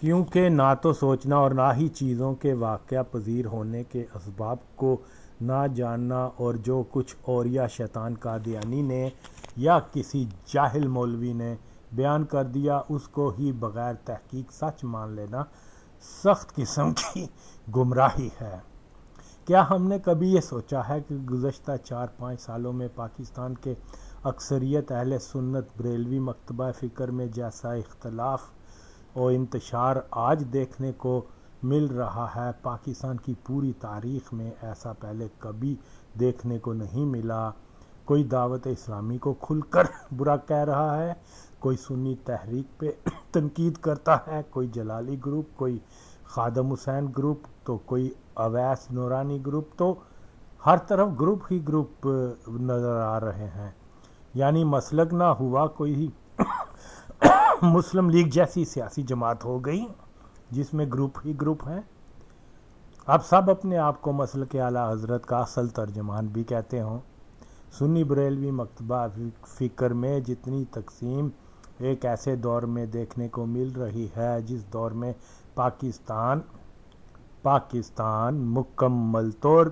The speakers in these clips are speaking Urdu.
کیونکہ نہ تو سوچنا اور نہ ہی چیزوں کے واقعہ پذیر ہونے کے اسباب کو نہ جاننا، اور جو کچھ اوریا شیطان قادیانی نے یا کسی جاہل مولوی نے بیان کر دیا اس کو ہی بغیر تحقیق سچ مان لینا سخت قسم کی گمراہی ہے۔ کیا ہم نے کبھی یہ سوچا ہے کہ گزشتہ 4-5 سالوں میں پاکستان کے اکثریت اہل سنت بریلوی مکتبہ فکر میں جیسا اختلاف و انتشار آج دیکھنے کو مل رہا ہے، پاکستان کی پوری تاریخ میں ایسا پہلے کبھی دیکھنے کو نہیں ملا۔ کوئی دعوت اسلامی کو کھل کر برا کہہ رہا ہے، کوئی سنی تحریک پہ تنقید کرتا ہے، کوئی جلالی گروپ، کوئی خادم حسین گروپ، تو کوئی اویس نورانی گروپ، تو ہر طرف گروپ ہی گروپ نظر آ رہے ہیں۔ یعنی مسلک نہ ہوا، کوئی مسلم لیگ جیسی سیاسی جماعت ہو گئی جس میں گروپ ہی گروپ ہیں۔ اب سب اپنے آپ کو مسلک اعلیٰ حضرت کا اصل ترجمان بھی کہتے ہوں۔ سنی بریلوی مکتبہ فکر میں جتنی تقسیم ایک ایسے دور میں دیکھنے کو مل رہی ہے جس دور میں پاکستان مکمل طور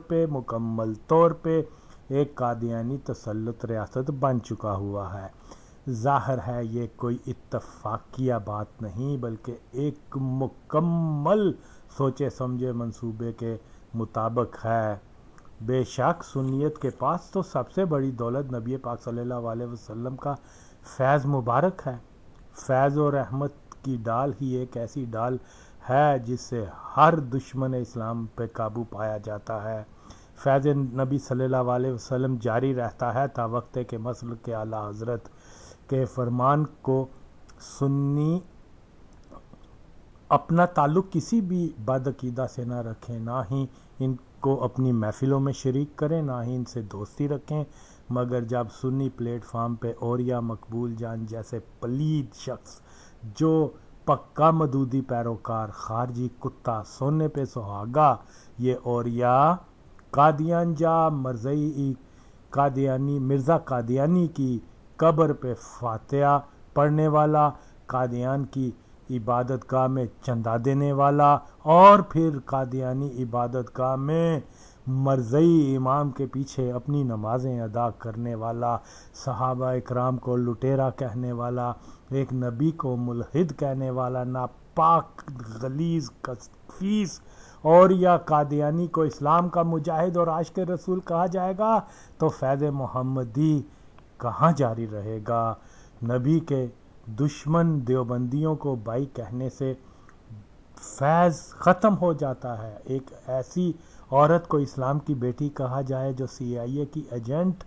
پہ ایک قادیانی تسلط ریاست بن چکا ہوا ہے۔ ظاہر ہے یہ کوئی اتفاقیہ بات نہیں بلکہ ایک مکمل سوچے سمجھے منصوبے کے مطابق ہے۔ بے شک سنیت کے پاس تو سب سے بڑی دولت نبی پاک صلی اللہ علیہ وسلم کا فیض مبارک ہے۔ فیض و رحمت کی ڈال ہی ایک ایسی ڈال ہے جس سے ہر دشمن اسلام پہ قابو پایا جاتا ہے۔ فیض نبی صلی اللہ علیہ وسلم جاری رہتا ہے تا وقت کہ مسلک کے اعلیٰ حضرت کے فرمان کو سنی اپنا تعلق کسی بھی بدعقیدہ سے نہ رکھیں، نہ ہی ان کو اپنی محفلوں میں شریک کریں، نہ ہی ان سے دوستی رکھیں، مگر جب سنی پلیٹ فارم پہ اوریا مقبول جان جیسے پلید شخص جو پکا مودودی پیروکار، خارجی کتا، سونے پہ سہاگا، یہ اوریا قادیان جا مرزا قادیانی کی قبر پہ فاتحہ پڑھنے والا، قادیان کی عبادت گاہ میں چندہ دینے والا، اور پھر قادیانی عبادت گاہ میں مرزئی امام کے پیچھے اپنی نمازیں ادا کرنے والا، صحابہ اکرام کو لٹیرا کہنے والا، ایک نبی کو ملحد کہنے والا، ناپاک غلیظ خسیس، اور یا قادیانی کو اسلام کا مجاہد اور عاشق رسول کہا جائے گا تو فیض محمدی کہاں جاری رہے گا؟ نبی کے دشمن دیوبندیوں کو بھائی کہنے سے فیض ختم ہو جاتا ہے۔ ایک ایسی عورت کو اسلام کی بیٹی کہا جائے جو CIA کی ایجنٹ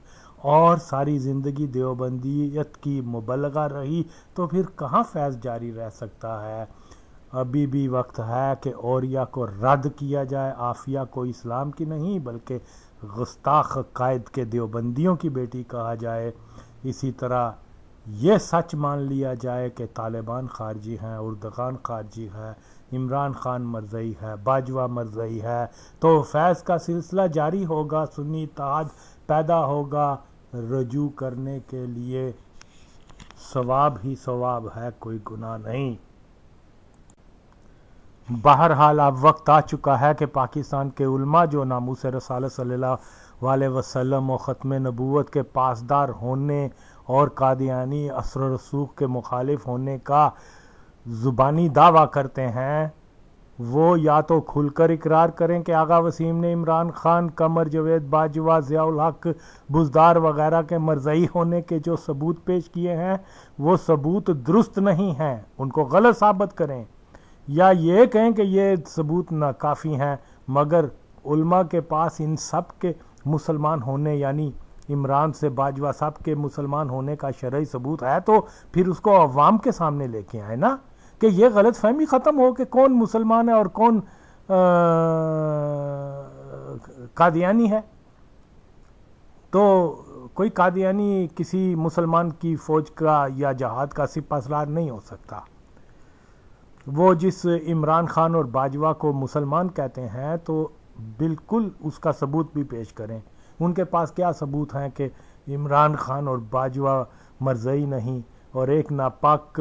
اور ساری زندگی دیوبندیت کی مبلغہ رہی تو پھر کہاں فیض جاری رہ سکتا ہے؟ ابھی بھی وقت ہے کہ اوریا کو رد کیا جائے، عافیہ کو اسلام کی نہیں بلکہ گستاخ قائد کے دیوبندیوں کی بیٹی کہا جائے۔ اسی طرح یہ سچ مان لیا جائے کہ طالبان خارجی ہیں، اردغان خارجی ہے، عمران خان مرزئی ہے، باجوہ مرزئی ہے، تو فیض کا سلسلہ جاری ہوگا، سنی اتحاد پیدا ہوگا۔ رجوع کرنے کے لیے ثواب ہی ثواب ہے، کوئی گناہ نہیں۔ بہرحال اب وقت آ چکا ہے کہ پاکستان کے علماء جو ناموس رسالت صلی اللہ علیہ وسلم و ختم نبوت کے پاسدار ہونے اور قادیانی اثر و رسوخ کے مخالف ہونے کا زبانی دعویٰ کرتے ہیں، وہ یا تو کھل کر اقرار کریں کہ آغا وسیم نے عمران خان، قمر جاوید باجوہ، ضیاء الحق بزدار وغیرہ کے مرزئی ہونے کے جو ثبوت پیش کیے ہیں وہ ثبوت درست نہیں ہیں، ان کو غلط ثابت کریں، یا یہ کہیں کہ یہ ثبوت ناکافی ہیں مگر علماء کے پاس ان سب کے مسلمان ہونے یعنی عمران سے باجوہ سب کے مسلمان ہونے کا شرعی ثبوت ہے تو پھر اس کو عوام کے سامنے لے کے آئے نا، کہ یہ غلط فہمی ختم ہو کہ کون مسلمان ہے اور کون قادیانی ہے۔ تو کوئی قادیانی کسی مسلمان کی فوج کا یا جہاد کا سپہ سالار نہیں ہو سکتا۔ وہ جس عمران خان اور باجوہ کو مسلمان کہتے ہیں تو بالکل اس کا ثبوت بھی پیش کریں۔ ان کے پاس کیا ثبوت ہیں کہ عمران خان اور باجوہ مرزئی نہیں اور ایک ناپاک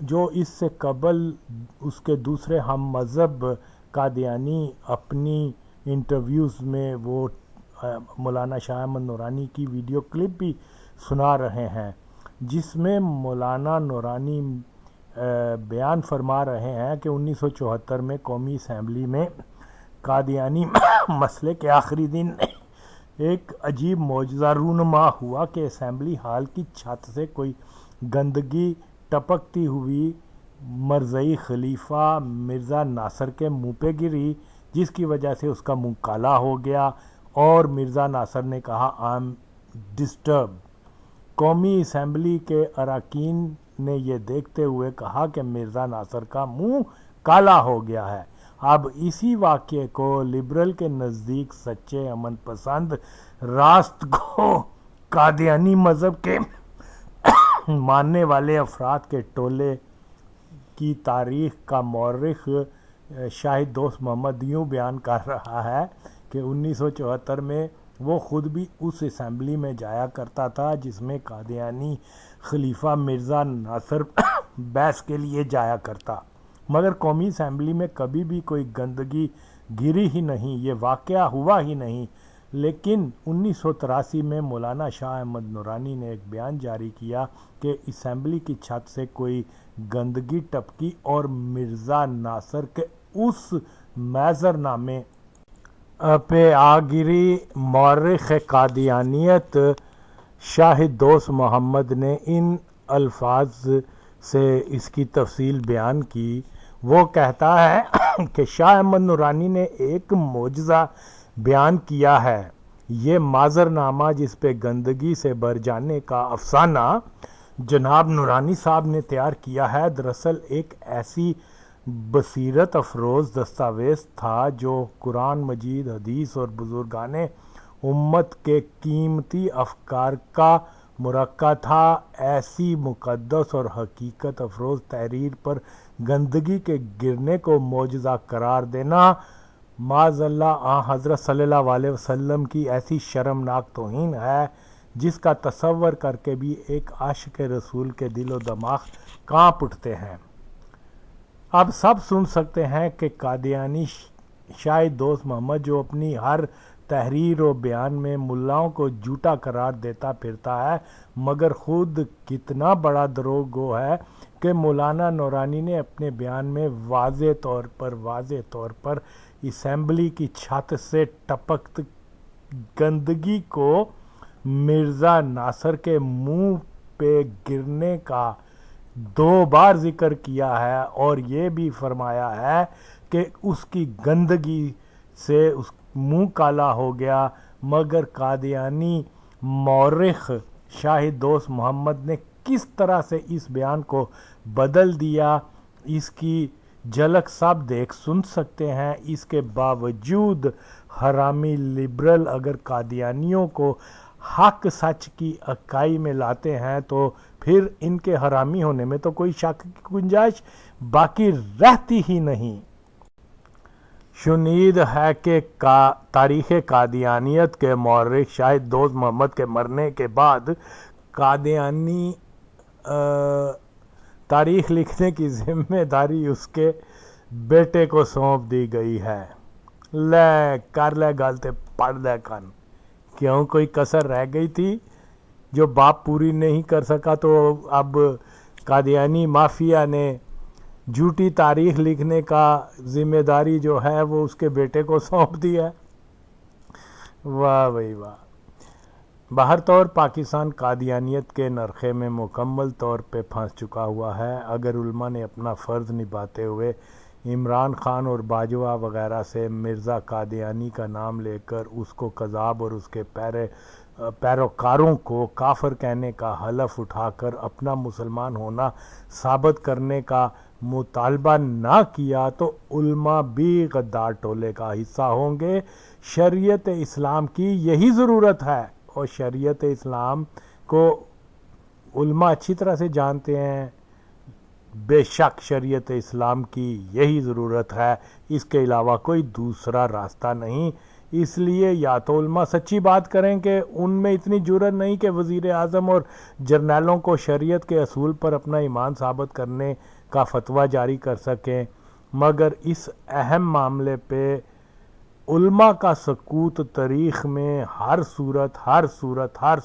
جو اس سے قبل اس کے دوسرے ہم مذہب قادیانی اپنی انٹرویوز میں وہ مولانا شاہ احمد نورانی کی ویڈیو کلپ بھی سنا رہے ہیں، جس میں مولانا نورانی بیان فرما رہے ہیں کہ 1974 میں قومی اسمبلی میں قادیانی مسئلے کے آخری دن ایک عجیب معجزہ رونما ہوا کہ اسمبلی ہال کی چھت سے کوئی گندگی ٹپکتی ہوئی مرزئی خلیفہ مرزا ناصر کے منہ پہ گری، جس کی وجہ سے اس کا منہ کالا ہو گیا اور مرزا ناصر نے کہا "I'm disturbed"۔ قومی اسمبلی کے اراکین نے یہ دیکھتے ہوئے کہا کہ مرزا ناصر کا منہ کالا ہو گیا ہے۔ اب اسی واقعے کو لبرل کے نزدیک سچے امن پسند راست کو قادیانی مذہب کے ماننے والے افراد کے ٹولے کی تاریخ کا مورخ شاہد دوست محمد یوں بیان کر رہا ہے کہ 1974 میں وہ خود بھی اس اسمبلی میں جایا کرتا تھا جس میں قادیانی خلیفہ مرزا ناصر بحث کے لیے جایا کرتا، مگر قومی اسمبلی میں کبھی بھی کوئی گندگی گری ہی نہیں، یہ واقعہ ہوا ہی نہیں۔ لیکن 1983 میں مولانا شاہ احمد نورانی نے ایک بیان جاری کیا کہ اسمبلی کی چھت سے کوئی گندگی ٹپکی اور مرزا ناصر کے اس میزر نامے پہ آ گری۔ مورخ قادیانیت شاہد دوست محمد نے ان الفاظ سے اس کی تفصیل بیان کی۔ وہ کہتا ہے کہ شاہ احمد نورانی نے ایک معجزہ بیان کیا ہے۔ یہ معذر نامہ جس پہ گندگی سے بھر جانے کا افسانہ جناب نورانی صاحب نے تیار کیا ہے، دراصل ایک ایسی بصیرت افروز دستاویز تھا جو قرآن مجید، حدیث اور بزرگان امت کے قیمتی افکار کا مرکب تھا۔ ایسی مقدس اور حقیقت افروز تحریر پر گندگی کے گرنے کو معجزہ قرار دینا معاذ اللہ حضرت صلی اللہ علیہ وسلم کی ایسی شرمناک توہین ہے جس کا تصور کر کے بھی ایک عاشق رسول کے دل و دماغ کانپ اٹھتے ہیں۔ اب سب سن سکتے ہیں کہ قادیانی شاہد دوست محمد جو اپنی ہر تحریر و بیان میں ملاؤں کو جھوٹا قرار دیتا پھرتا ہے، مگر خود کتنا بڑا دروغ گو ہے کہ مولانا نورانی نے اپنے بیان میں واضح طور پر اسمبلی کی چھت سے ٹپکت گندگی کو مرزا ناصر کے منہ پہ گرنے کا 2 بار ذکر کیا ہے اور یہ بھی فرمایا ہے کہ اس کی گندگی سے اس منہ کالا ہو گیا، مگر قادیانی مورخ شاہد دوست محمد نے کس طرح سے اس بیان کو بدل دیا، اس کی جھلک سب دیکھ سن سکتے ہیں۔ اس کے باوجود حرامی لبرل اگر قادیانیوں کو حق سچ کی اکائی میں لاتے ہیں تو پھر ان کے حرامی ہونے میں تو کوئی شک کی گنجائش باقی رہتی ہی نہیں۔ شنید ہے کہ تاریخ قادیانیت کے مورخ شاہد دوست محمد کے مرنے کے بعد قادیانی تاریخ لکھنے کی ذمہ داری اس کے بیٹے کو سونپ دی گئی ہے۔ لے کر لے گل تے پڑھ لے کن، کیوں کوئی کسر رہ گئی تھی جو باپ پوری نہیں کر سکا تو اب قادیانی مافیا نے جھوٹی تاریخ لکھنے کا ذمہ داری جو ہے وہ اس کے بیٹے کو سونپ دی ہے۔ واہ بھائی واہ۔ باہر طور پاکستان قادیانیت کے نرخے میں مکمل طور پہ پھنس چکا ہوا ہے۔ اگر علماء نے اپنا فرض نبھاتے ہوئے عمران خان اور باجوہ وغیرہ سے مرزا قادیانی کا نام لے کر اس کو کذاب اور اس کے پیروکاروں کو کافر کہنے کا حلف اٹھا کر اپنا مسلمان ہونا ثابت کرنے کا مطالبہ نہ کیا تو علماء بھی غدار ٹولے کا حصہ ہوں گے۔ شریعت اسلام کی یہی ضرورت ہے اور شریعت اسلام کو علماء اچھی طرح سے جانتے ہیں۔ بے شک شریعت اسلام کی یہی ضرورت ہے، اس کے علاوہ کوئی دوسرا راستہ نہیں۔ اس لیے یا تو علماء سچی بات کریں کہ ان میں اتنی جرأت نہیں کہ وزیر اعظم اور جرنیلوں کو شریعت کے اصول پر اپنا ایمان ثابت کرنے کا فتویٰ جاری کر سکیں، مگر اس اہم معاملے پہ علماء کا سکوت تاریخ میں ہر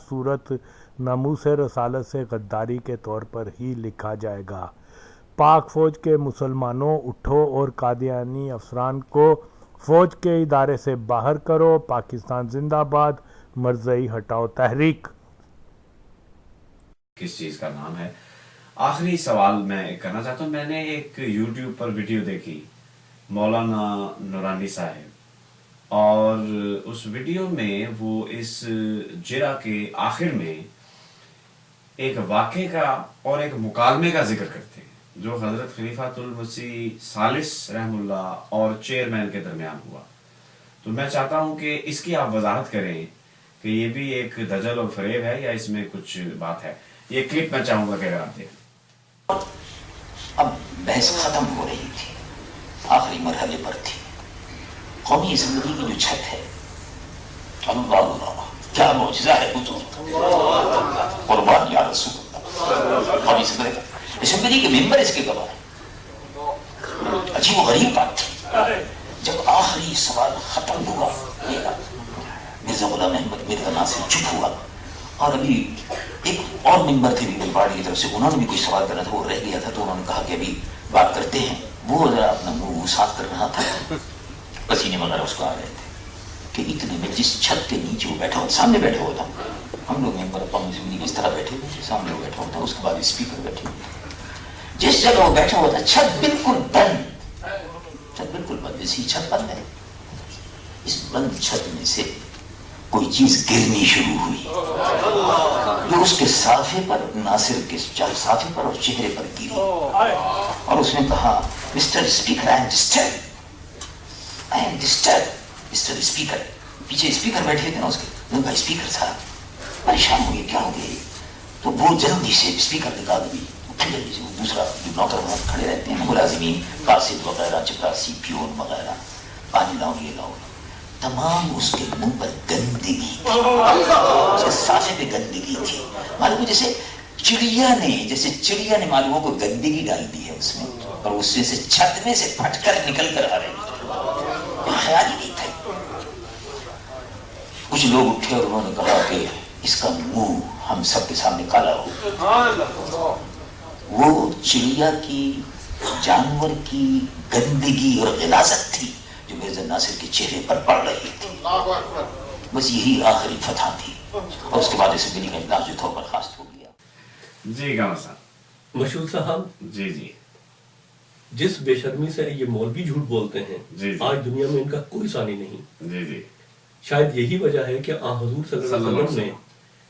صورت ناموس رسالت سے غداری کے طور پر ہی لکھا جائے گا۔ پاک فوج کے مسلمانوں اٹھو اور قادیانی افسران کو فوج کے ادارے سے باہر کرو، پاکستان زندہ باد، مرزائی ہٹاؤ تحریک۔ کس چیز کا نام ہے؟ آخری سوال میں کرنا چاہتا ہوں، میں نے ایک یوٹیوب پر ویڈیو دیکھی مولانا نورانی صاحب، اور اس ویڈیو میں وہ اس جرا کے آخر میں ایک واقعے کا اور ایک مکالمے کا ذکر کرتے ہیں جو حضرت خلیفۃ المسیح ثالث رحم اللہ اور چیئرمین کے درمیان ہوا۔ تو میں چاہتا ہوں کہ اس کی آپ وضاحت کریں کہ یہ بھی ایک دجل اور فریب ہے یا اس میں کچھ بات ہے۔ یہ کلپ میں چاہوں گا کہ اگر آپ دیکھیں۔ اب بحث ختم ہو رہی تھی، آخری مرحلے پر تھی۔ قومی اسمبلی کی جو چھت ہے، اللہ کیا معجزہ ہے حضور، قربان یا رسول اللہ۔ قومی اسمبلی کے ممبر اس کے گواہ ہیں۔ عجیب و غریب بات تھی، جب آخری سوال ختم ہوا، مرزا غلام احمد مرزا ناصر چپ ہوا، اور ابھی ایک اور ممبر تھے بھی پارٹی کی طرف سے، انہوں نے بھی کوئی سوال کرنا تھا، وہ رہ گیا تھا، تو انہوں نے کہا کہ ابھی بات کرتے ہیں۔ وہ ذرا اپنا منہ صاف کر رہا تھا، پسینے وغیرہ اس کو آ رہے تھے، کہ اتنے میں جس چھت کے نیچے وہ بیٹھا ہوا، سامنے بیٹھا ہوا تھا، ہم لوگ ممبر قومی اسمبلی اس طرح بیٹھے ہوئے تھے، سامنے وہ بیٹھا ہوا تھا، اس کے بعد اسپیکر بیٹھے ہوئے تھے، جس جگہ وہ بیٹھا ہوا تھا چھت بالکل بند، چھت بالکل بند، اسی چھت بند ہے، اس بند چھت میں سے کوئی چیز گرنی شروع ہوئی جو اس کے صافے پر، ناصر کے صافے پر اور چہرے پر گری، اور اس نے کہا mister speaker I am disturb, mister speaker. پیچھے اسپیکر بیٹھے تھے نا اس کے، انہوں نے کہا اسپیکر صاحب پریشان ہوئے، کیا ہو گئے؟ تو وہ جلدی سے اسپیکر نکال دی، جلدی سے دوسرا جو نوکر وہاں کھڑے رہتے ہیں ملازمین، قاصد وغیرہ، چپراسی، پیون وغیرہ، پانی لاؤ یہ لاؤ، تمام اس کے منہ پر گندگی تھی، اس کے صافے پہ گندگی تھی، معلوم جیسے چڑیا نے معلوم کو گندگی ڈال دی ہے اس میں، اور اس سے چھت میں سے پھٹ کر نکل کر آ رہی ہے، خیال ہی نہیں تھا۔ کچھ لوگ اٹھے اور انہوں نے کہا کہ اس کا منہ ہم سب کے سامنے کالا ہو۔ وہ چڑیا کی، جانور کی گندگی اور غلاظت تھی جو مرزا ناصر کے چہرے پر پڑ رہی تھی۔ بس یہی آخری فتح تھی، اور اس کے بعد اسمبلی کا اجلاس جو تھا برخاست ہو گیا۔ جی گاؤں صاحب، مشہور صاحب، جی جی، جس بے شرمی سے یہ مولوی جھوٹ بولتے ہیں، جی جی، آج دنیا میں ان کا کوئی ثانی نہیں۔ جی جی، شاید یہی وجہ ہے کہ آن حضور صلی اللہ علیہ وسلم نے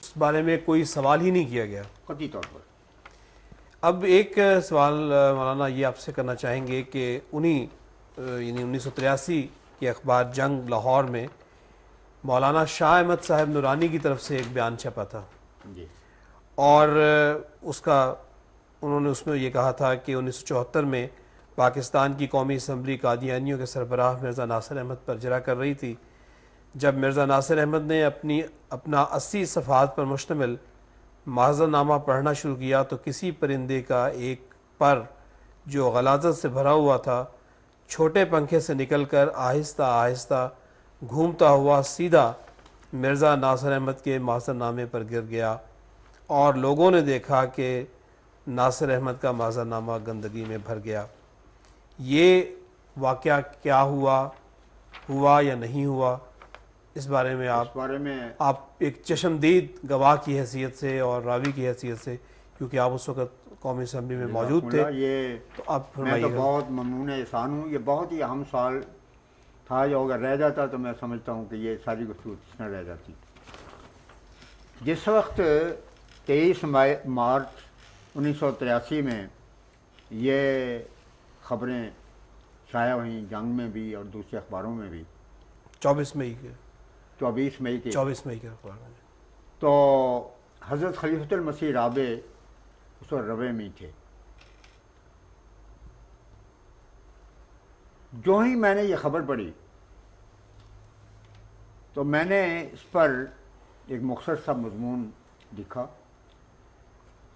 اس بارے میں کوئی سوال ہی نہیں کیا گیا قطعی طور پر۔ اب ایک سوال مولانا یہ آپ سے کرنا چاہیں گے کہ انہی یعنی 1983 کے اخبار جنگ لاہور میں مولانا شاہ احمد صاحب نورانی کی طرف سے ایک بیان چھپا تھا، جی، اور اس کا انہوں نے اس میں یہ کہا تھا کہ 1974 میں پاکستان کی قومی اسمبلی قادیانیوں کے سربراہ مرزا ناصر احمد پر جرا کر رہی تھی۔ جب مرزا ناصر احمد نے اپنا 80 صفحات پر مشتمل معذر نامہ پڑھنا شروع کیا تو کسی پرندے کا ایک پر جو غلاظت سے بھرا ہوا تھا چھوٹے پنکھے سے نکل کر آہستہ آہستہ گھومتا ہوا سیدھا مرزا ناصر احمد کے معذر نامے پر گر گیا، اور لوگوں نے دیکھا کہ ناصر احمد کا معذر نامہ گندگی میں بھر گیا۔ یہ واقعہ کیا ہوا یا نہیں ہوا، اس بارے میں آپ ایک چشمدید گواہ کی حیثیت سے اور راوی کی حیثیت سے، کیونکہ آپ اس وقت قومی اسمبلی میں موجود تھے، یہ تو آپ میں تو فرمائیے گا۔ بہت ممنون احسان ہوں، یہ بہت ہی اہم سوال تھا، جو اگر رہ جاتا تو میں سمجھتا ہوں کہ یہ ساری گفتگو اس میں رہ جاتی۔ جس وقت 23 مارچ 1983 میں یہ خبریں شائع ہوئیں، جنگ میں بھی اور دوسرے اخباروں میں بھی، 24 مئی کے 24 مئی کے، 24 مئی کے اخبار میں، تو حضرت خلیفۃ المسیح رابع اس وقت روے میں تھے۔ جو ہی میں نے یہ خبر پڑھی تو میں نے اس پر ایک مختصر سا مضمون لکھا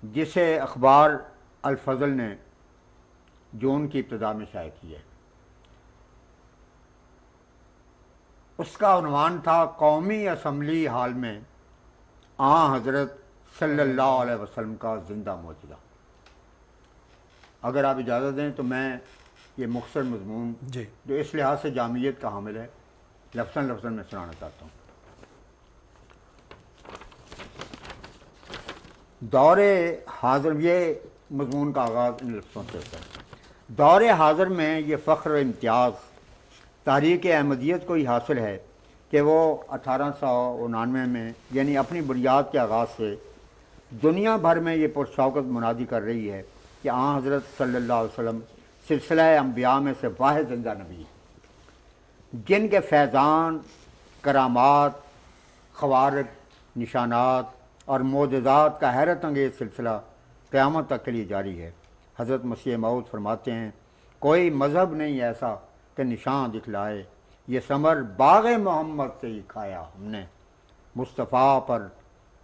جسے اخبار الفضل نے جون کی ابتدا میں شائع کیا ہے. اس کا عنوان تھا قومی اسمبلی ہال میں آن حضرت صلی اللہ علیہ وسلم کا زندہ معجزہ. اگر آپ اجازت دیں تو میں یہ مختصر مضمون جی جو اس لحاظ سے جامعیت کا حامل ہے لفظاً لفظاً میں سنانا چاہتا ہوں. دور حاضر، یہ مضمون کا آغاز ان لفظوں سے ہوتا ہے. دور حاضر میں یہ فخر و امتیاز تحریک احمدیت کو ہی حاصل ہے کہ وہ 1899 میں یعنی اپنی بنیاد کے آغاز سے دنیا بھر میں یہ پرشوکت منادی کر رہی ہے کہ آن حضرت صلی اللہ علیہ وسلم سلسلہ انبیاء میں سے واحد زندہ نبی ہیں جن کے فیضان، کرامات، خوارق، نشانات اور معجزات کا حیرت انگیز سلسلہ قیامت تک کے لیے جاری ہے. حضرت مسیح موعود فرماتے ہیں کوئی مذہب نہیں ایسا کہ نشان دکھلائے، یہ ثمر باغ محمد سے ہی کھایا ہم نے. مصطفیٰ پر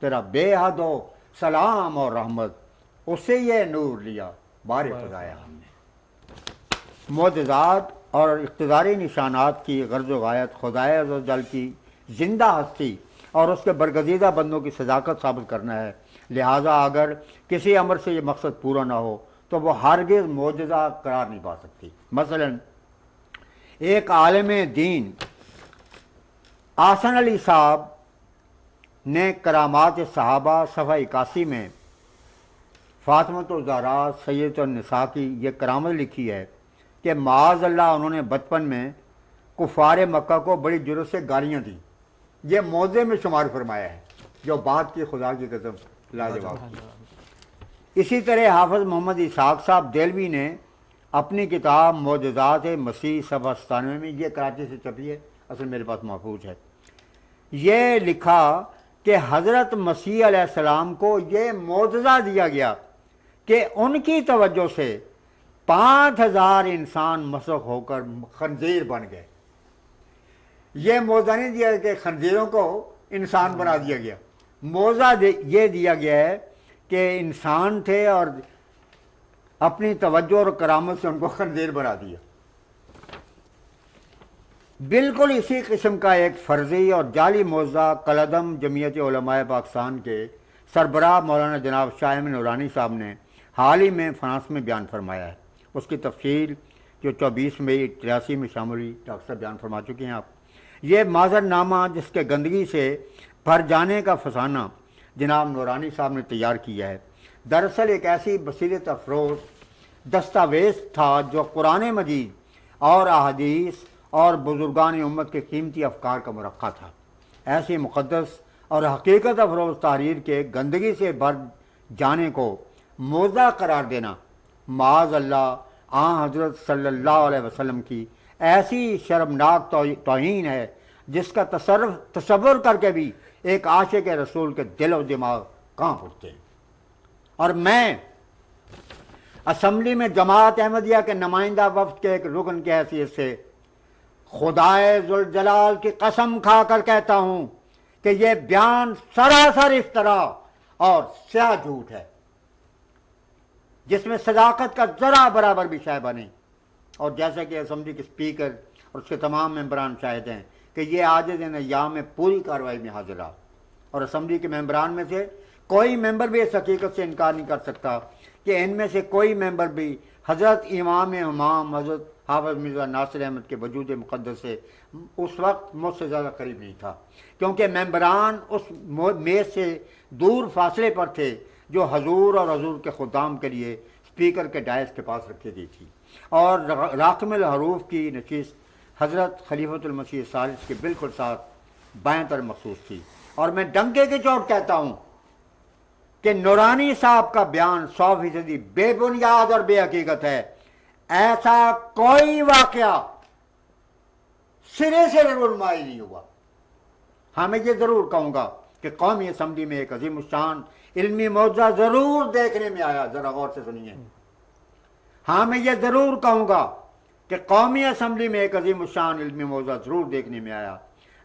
تیرا بے حد و سلام اور رحمت، اس سے یہ نور لیا بار خدایا ہم نے. معجزات اور اقتداری نشانات کی غرض و غایت خدائے عز و جل کی زندہ ہستی اور اس کے برگزیدہ بندوں کی صداقت ثابت کرنا ہے. لہٰذا اگر کسی امر سے یہ مقصد پورا نہ ہو تو وہ ہرگز معجزہ قرار نہیں پا سکتی. مثلا ایک عالم دین آسن علی صاحب نے کرامات صحابہ صفحہ 81 میں فاطمۃ الزہراء سیدۃ النساء کی یہ کرامت لکھی ہے کہ معاذ اللہ انہوں نے بچپن میں کفار مکہ کو بڑی جرت سے گالیاں دیں. یہ موضع میں شمار فرمایا ہے جو بات کی خدا کی قسم لاجواب تھی. اسی طرح حافظ محمد اسحاق صاحب دہلوی نے اپنی کتاب معجزات مسیح صفحہ 97 میں، یہ کراچی سے چھپی ہے، اصل میرے پاس محفوظ ہے، یہ لکھا کہ حضرت مسیح علیہ السلام کو یہ معجزہ دیا گیا کہ ان کی توجہ سے 5000 انسان مسخ ہو کر خنزیر بن گئے. یہ معجزہ نہیں دیا کہ خنزیروں کو انسان بنا دیا گیا، معجزہ یہ دیا گیا ہے کہ انسان تھے اور اپنی توجہ اور کرامت سے ان کو خنزیر بنا دیا. بالکل اسی قسم کا ایک فرضی اور جعلی معجزہ کالعدم جمعیت علماء پاکستان کے سربراہ مولانا جناب شاہ احمد نورانی صاحب نے حال ہی میں فرانس میں بیان فرمایا ہے. اس کی تفصیل جو 24 مئی 83 میں شامل ہوئی ڈاکٹر صاحب بیان فرما چکے ہیں آپ. یہ معذر نامہ جس کے گندگی سے بھر جانے کا فسانہ جناب نورانی صاحب نے تیار کیا ہے، دراصل ایک ایسی بصیرت افروز دستاویز تھا جو قرآن مجید اور احادیث اور بزرگان امت کے قیمتی افکار کا مرقع تھا. ایسی مقدس اور حقیقت افروز تحریر کے گندگی سے بھر جانے کو معجزہ قرار دینا معاذ اللہ آن حضرت صلی اللہ علیہ وسلم کی ایسی شرمناک توہین ہے جس کا تصور کر کے بھی ایک عاشق رسول کے دل و دماغ کانپ اٹھتے ہیں. اور میں اسمبلی میں جماعت احمدیہ کے نمائندہ وفد کے ایک رکن کی حیثیت سے خدائے ذوالجلال کی قسم کھا کر کہتا ہوں کہ یہ بیان سراسر افترا اور سیاہ جھوٹ ہے جس میں صداقت کا ذرا برابر بھی شائبہ نہیں. اور جیسا کہ اسمبلی کے اسپیکر اور اس کے تمام ممبران شاہد ہیں کہ یہ عاجز ایام میں پوری کارروائی میں حاضر رہا، اور اسمبلی کے ممبران میں سے کوئی ممبر بھی اس حقیقت سے انکار نہیں کر سکتا کہ ان میں سے کوئی ممبر بھی حضرت امام حضرت حافظ مرزا ناصر احمد کے وجود مقدس سے اس وقت مجھ سے زیادہ قریب نہیں تھا، کیونکہ ممبران اس میز سے دور فاصلے پر تھے جو حضور اور حضور کے خدام کے لیے اسپیکر کے ڈائس کے پاس رکھی گئی تھی، اور راقم الحروف کی نشست حضرت خلیفۃ المسیح الثالث کے بالکل ساتھ بائیں طرف مخصوص تھی. اور میں ڈنکے کی چوٹ کہتا ہوں کہ نورانی صاحب کا بیان 100% بے بنیاد اور بے حقیقت ہے. ایسا کوئی واقعہ سرے سے رونمائی نہیں ہوا. ہاں میں یہ ضرور کہوں گا کہ قومی اسمبلی میں ایک عظیم الشان علمی معجزہ ضرور دیکھنے میں آیا. ذرا غور سے سنیے. ہاں میں یہ ضرور کہوں گا کہ قومی اسمبلی میں ایک عظیم الشان علمی معجزہ ضرور دیکھنے میں آیا.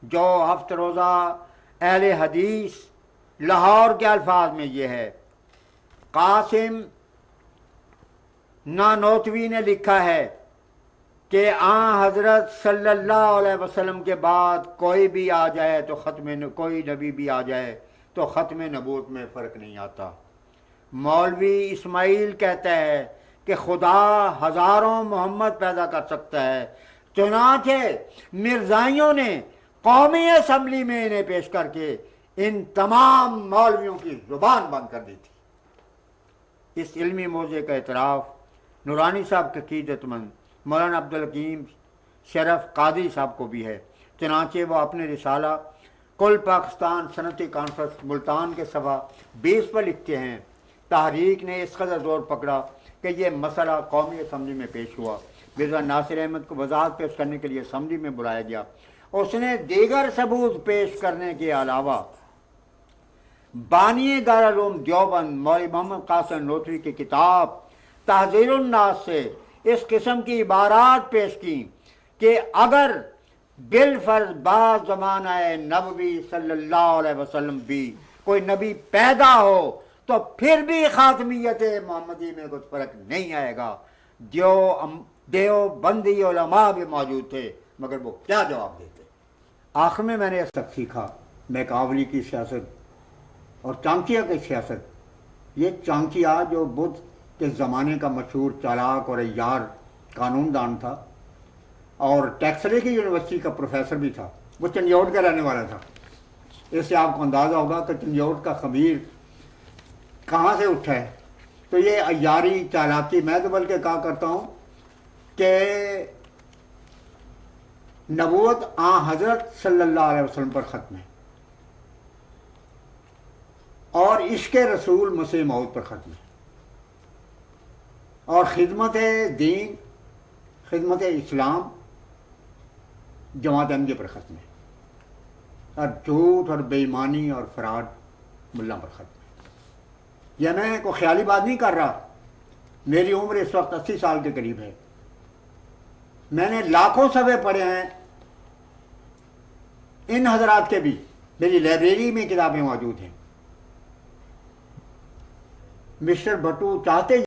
جو ہفت روزہ اہل حدیث لاہور کے الفاظ میں یہ ہے، قاسم نانوتوی نے لکھا ہے کہ آن حضرت صلی اللہ علیہ وسلم کے بعد کوئی بھی آ جائے تو کوئی نبی بھی آ جائے تو ختم نبوت میں فرق نہیں آتا۔ مولوی اسماعیل کہتا ہے کہ خدا ہزاروں محمد پیدا کر سکتا ہے، چنانچہ مرزائیوں نے قومی اسمبلی میں انہیں پیش کر کے ان تمام مولویوں کی زبان بند کر دی تھی۔ اس علمی موضوع کا اعتراف نورانی صاحب کے عقیدت مند مولانا عبدالحکیم شرف قادری صاحب کو بھی ہے، چنانچہ وہ اپنے رسالہ کل پاکستان صنعتی کانفرنس ملتان کے صفحہ 20 پر لکھتے ہیں، تحریک نے اس قدر زور پکڑا کہ یہ مسئلہ قومی اسمبلی میں پیش ہوا۔ مرزا ناصر احمد کو وضاحت پیش کرنے کے لیے اسمبلی میں بلایا گیا۔ اس نے دیگر ثبوت پیش کرنے کے علاوہ بانی دارالعلوم دیوبند مولوی محمد قاسم نوتوی کی کتاب تحذیر الناس سے اس قسم کی عبارات پیش کی کہ اگر بالفرض بعض زمانہ نبوی صلی اللہ علیہ وسلم بھی کوئی نبی پیدا ہو تو پھر بھی خاتمیت محمدی میں کچھ فرق نہیں آئے گا۔ دیوبندی علماء بھی موجود تھے مگر وہ کیا جواب دیتے۔ آخر میں نے اس تک سیکھا میکاولی کی سیاست اور چانکیہ کی سیاست۔ یہ چانکیہ جو بدھ کے زمانے کا مشہور چالاک اور عیار قانون دان تھا اور ٹیکسلے کی یونیورسٹی کا پروفیسر بھی تھا، وہ چنجوٹ کا رہنے والا تھا۔ اس سے آپ کو اندازہ ہوگا کہ چنجوٹ کا خمیر کہاں سے اٹھا ہے۔ تو یہ عیاری چالاکی، میں تو بلکہ کہا کرتا ہوں کہ نبوت آن حضرت صلی اللہ علیہ وسلم پر ختم ہے اور عشق رسول مسیح موعود پر ختم ہے، اور خدمت دین، خدمت اسلام جماعت احمدیہ پر ختم ہے، اور جھوٹ اور بے ایمانی اور فراڈ ملا پر ختم ہے۔ یہ میں کوئی خیالی بات نہیں کر رہا، میری عمر اس وقت 80 سال کے قریب ہے، میں نے لاکھوں صفحے پڑھے ہیں، ان حضرات کے بھی میری لائبریری میں کتابیں موجود ہیں۔ مسٹر بھٹو چاہتے